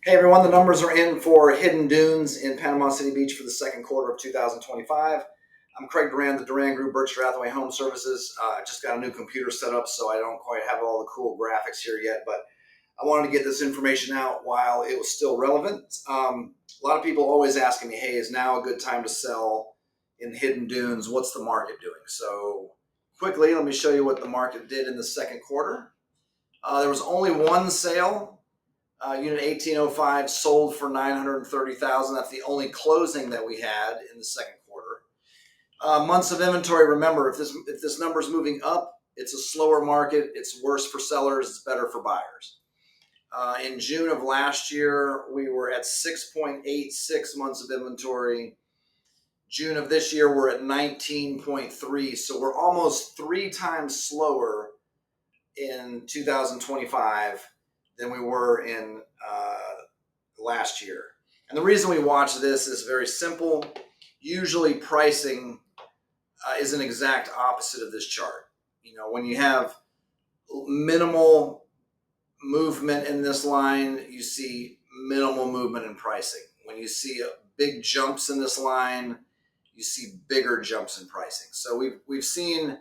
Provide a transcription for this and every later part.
Hey everyone, the numbers are in for Hidden Dunes in Panama City Beach for the second quarter of 2025. I'm Craig Duran, the Duran Group, Berkshire Hathaway HomeServices. I just got a new computer set up, so I don't quite have all the cool graphics here yet, but I wanted to get this information out while it was still relevant. A lot of people always asking me, hey, is now a good time to sell in Hidden Dunes? What's the market doing? So quickly, let me show you what the market did in the second quarter. There was only one sale. Unit 1805 sold for $930,000. That's the only closing that we had in the second quarter. Months of inventory. Remember, if this number is moving up, it's a slower market. It's worse for sellers. It's better for buyers. In June of last year, we were at 6.86 months of inventory. June of this year, we're at 19.3. So we're almost 3 times slower in 2025 than we were in last year. And the reason we watch this is very simple. Usually pricing is an exact opposite of this chart. You know, when you have minimal movement in this line, you see minimal movement in pricing. When you see big jumps in this line, you see bigger jumps in pricing. So we've seen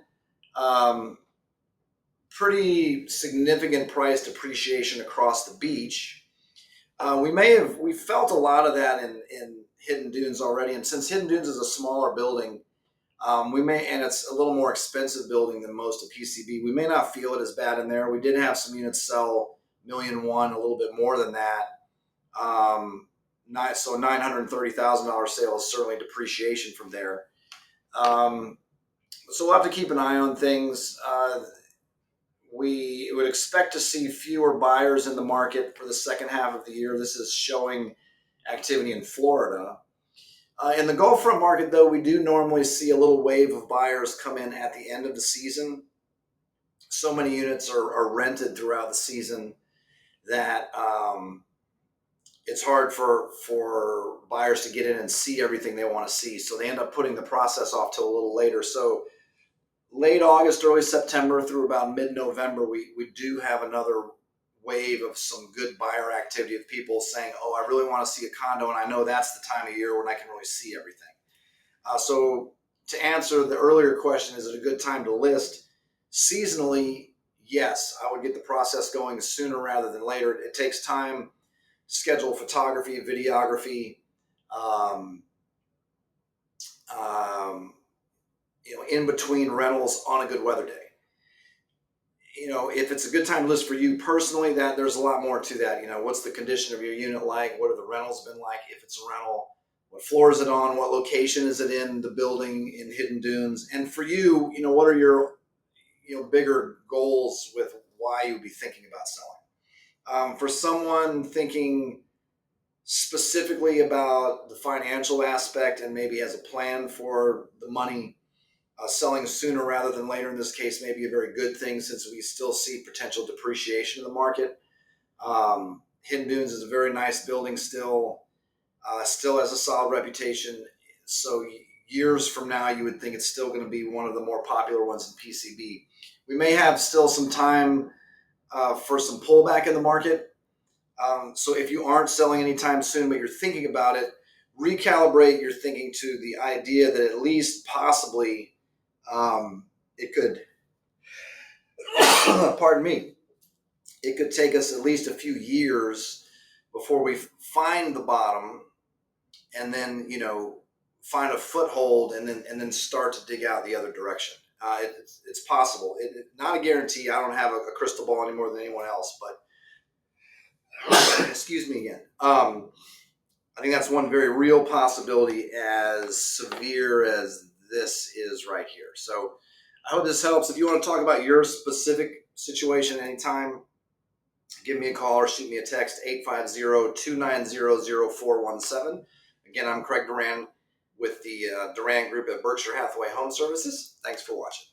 pretty significant price depreciation across the beach. We felt a lot of that in Hidden Dunes already, and since Hidden Dunes is a smaller building, and it's a little more expensive building than most of PCB, we may not feel it as bad in there. We did have some units sell $1,000,001, a little bit more than that. So $930,000 sale is certainly depreciation from there. So we'll have to keep an eye on things. We would expect to see fewer buyers in the market for the second half of the year. This is showing activity in Florida. In the Gulf front market, though, we do normally see a little wave of buyers come in at the end of the season. So many units are rented throughout the season that it's hard for buyers to get in and see everything they want to see. So they end up putting the process off till a little later. So late August, early September through about mid-November, we do have another wave of some good buyer activity of people saying, oh, I really want to see a condo, and I know that's the time of year when I can really see everything. So to answer the earlier question, is it a good time to list? Seasonally, yes, I would get the process going sooner rather than later. It takes time to schedule photography, videography, in between rentals on a good weather day. If it's a good time to list for you personally, that there's a lot more to that. What's the condition of your unit like? What have the rentals been like? If it's a rental, what floor is it on? What location is it in the building in Hidden Dunes? And for you, what are your bigger goals with why you'd be thinking about selling? For someone thinking specifically about the financial aspect and maybe has a plan for the money, selling sooner rather than later in this case may be a very good thing, since we still see potential depreciation in the market. Hidden Dunes is a very nice building still has a solid reputation. So years from now, you would think it's still going to be one of the more popular ones in PCB. We may have still some time for some pullback in the market. So if you aren't selling anytime soon, but you're thinking about it, recalibrate your thinking to the idea that at least possibly it could, pardon me, it could take us at least a few years before we find the bottom, and then find a foothold, and then start to dig out the other direction. It's possible. Not a guarantee. I don't have a crystal ball any more than anyone else, but excuse me again. I think that's one very real possibility, as severe as this is right here. So I hope this helps. If you want to talk about your specific situation anytime, give me a call or shoot me a text, 850-290-0417. Again, I'm Craig Duran with the Duran Group at Berkshire Hathaway HomeServices. Thanks for watching.